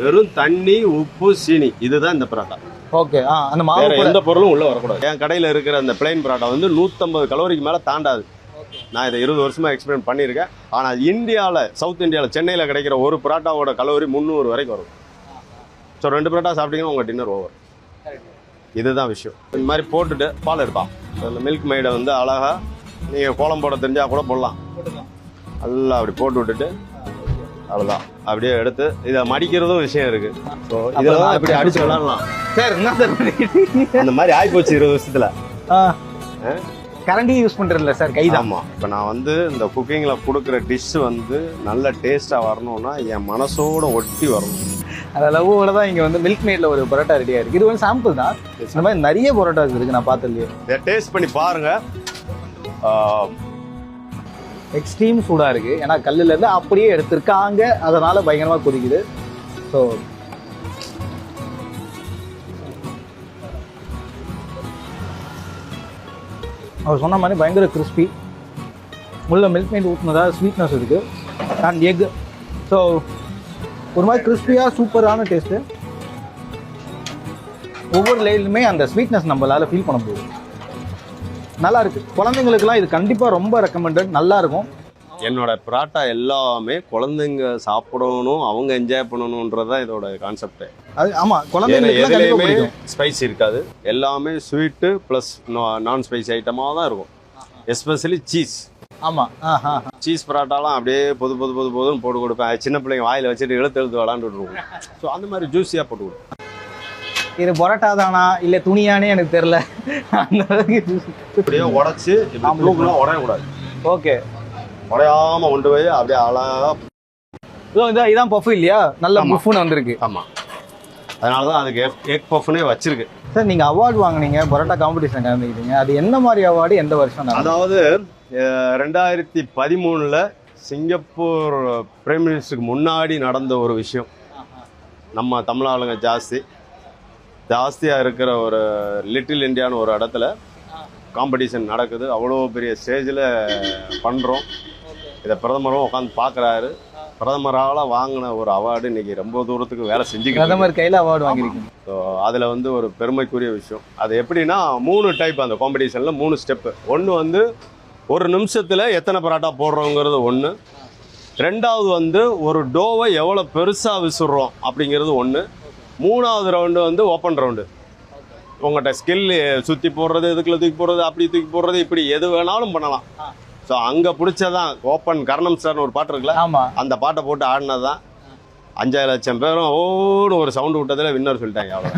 வெறும் தண்ணி உப்பு சீனி இதுதான் இந்த பரோட்டா. ஓகே. அந்த மாவு வேற எந்த பொருளும் உள்ள வரக்கூடாது. என் கடையில் இருக்கிற அந்த பிளைன் பரோட்டா வந்து 150 கலோரிக்கு மேலே தாண்டாது. நான் இதை 20 வருஷமா எக்ஸ்பீரியன்ஸ் பண்ணியிருக்கேன். ஆனால் இந்தியாவில், சவுத் இந்தியாவில், சென்னையில் கிடைக்கிற ஒரு பரோட்டாவோட கலோரி 300 வரைக்கும் வரும். ஸோ 2 பரோட்டா சாப்பிட்டீங்கன்னா உங்கள் டின்னர் ஓவர். இதுதான் விஷயம். இந்த மாதிரி போட்டுட்டு பால் எடுப்பான். அதில் மில்க் மெய்டை வந்து அழகா நீங்கள் கோலம் போட தெரிஞ்சால் கூட போடலாம். நல்லா அப்படி போட்டு விட்டுட்டு அவ்வளோதான். அப்படியே எடுத்து இதை மடிக்கிறதும் விஷயம் இருக்கு. ஸோ இதெல்லாம் இப்படி அடிச்சு விளாடலாம் சார். என்ன சார் அந்த மாதிரி ஆகிப்போச்சு 20 வருஷத்துல. கரண்டி யூஸ் பண்றதில்ல சார், கைதான். ஆமாம். இப்போ நான் வந்து இந்த குக்கிங்கில் கொடுக்குற டிஷ் வந்து நல்ல டேஸ்ட்டாக வரணும்னா என் மனசோட ஒட்டி வரணும். அந்த லவ்வோட தான் இங்கே வந்து மில்க் மேட்ல ஒரு பரோட்டா ரெடியாக இருக்குது. இது வந்து சாம்பிள் தான். இந்த மாதிரி நிறைய பரோட்டாஸ் இருக்குது, நான் பார்த்ததுலையே. இதை டேஸ்ட் பண்ணி பாருங்க. எக்ஸ்ட்ரீம் சூடாக இருக்குது. ஏன்னா கல்லுலேருந்து அப்படியே எடுத்திருக்காங்க, அதனால பயங்கரமாக கொதிக்குது. ஸோ அவர் சொன்ன மாதிரி பயங்கர கிறிஸ்பி. உள்ள மில்க் மேட் ஊற்றினதா ஸ்வீட்னஸ் இருக்குது. And egg. ஸோ ஒரு மாதிரி கிறிஸ்பியாக சூப்பரான டேஸ்ட்டு. ஒவ்வொரு லேயர்லையுமே அந்த ஸ்வீட்னஸ் நம்மளால் ஃபீல் பண்ண முடியும். நல்லா இருக்குது. குழந்தைங்களுக்குலாம் இது கண்டிப்பாக ரொம்ப ரெக்கமெண்டட். நல்லா இருக்கும். என்னோட பரோட்டா எல்லாமே குழந்தைங்க சாப்பிடணும், அவங்க என்ஜாய் பண்ணணுன்றதான் இதோட கான்செப்டே. அது ஆமாம், குழந்தைங்களுக்குமே ஸ்பைசி இருக்காது. எல்லாமே ஸ்வீட்டு ப்ளஸ் நான் ஸ்பைசி ஐட்டமாக தான் இருக்கும். Especially cheese. ஆமாம். சீஸ் பரோட்டாலாம் அப்படியே பொதுன்னு போட்டு கொடுப்பேன். சின்ன பிள்ளைங்க வாயில் வச்சுட்டு இழுத்து விளாண்டு விட்டுருவோம். ஸோ அந்த மாதிரி ஜூஸியாக போட்டு கொடுப்பேன். இது பரோட்டா தானா இல்லை துணியானே எனக்கு தெரியல. அந்த அளவுக்கு அப்படியே உடச்சி ப்ளூக்கெலாம் உடையக்கூடாது. ஓகே. உடையாமல் கொண்டு போய் அப்படியே அழகாக. இதான் பஃப் இல்லையா? நல்ல பஃப்னு வந்திருக்கு. ஆமாம், அதனால தான் அதுக்கு எக் பஃப்னே வச்சிருக்கு. சார், நீங்கள் அவார்டு வாங்கினீங்க, பரோட்டா காம்படிஷன் கலந்துக்கிட்டீங்க. அது என்ன மாதிரி அவார்டு, எந்த வருஷம்? அதாவது 2013 சிங்கப்பூர் பிரைம் மினிஸ்டருக்கு முன்னாடி நடந்த ஒரு விஷயம். நம்ம தமிழ் ஆளுங்க ஜாஸ்தியாக இருக்கிற ஒரு லிட்டில் இந்தியான்னு ஒரு இடத்துல காம்படிஷன் நடக்குது. அவ்வளோ பெரிய ஸ்டேஜில் பண்ணுறோம். இதை பிரதமரும் உட்காந்து பார்க்குறாரு. பிரதமரால் வாங்கின ஒரு அவார்டு இன்னைக்கு ரொம்ப தூரத்துக்கு வேலை செஞ்சுக்கிட்டு பிரதமர் கையில் அவார்டு வாங்கியிருக்கீங்க. ஸோ அதில் வந்து ஒரு பெருமைக்குரிய விஷயம். அது எப்படின்னா 3 டைப் அந்த காம்படிஷனில் 3 ஸ்டெப்பு. ஒன்று வந்து ஒரு நிமிஷத்தில் எத்தனை பரோட்டா போடுறோங்கிறது ஒன்று. ரெண்டாவது வந்து ஒரு டோவை எவ்வளோ பெருசாக விசுடுறோம் அப்படிங்கிறது ஒன்று. 3வது ரவுண்டு வந்து ஓப்பன் ரவுண்டு. உங்கள்கிட்ட ஸ்கில் சுற்றி போடுறது, இதுக்குள்ள தூக்கி போடுறது, அப்படி தூக்கி போடுறது, இப்படி எது வேணாலும் பண்ணலாம். ஸோ அங்கே பிடிச்சதான் ஓப்பன் கர்ணம் சார்னு ஒரு பாட்டு இருக்குல்ல, அந்த பாட்டை போட்டு ஆடினது தான் 5,00,000 பேரும் ஓடு ஒரு சவுண்டு விட்டதில் வின்னர் சொல்லிட்டாங்க. அவ்வளோ.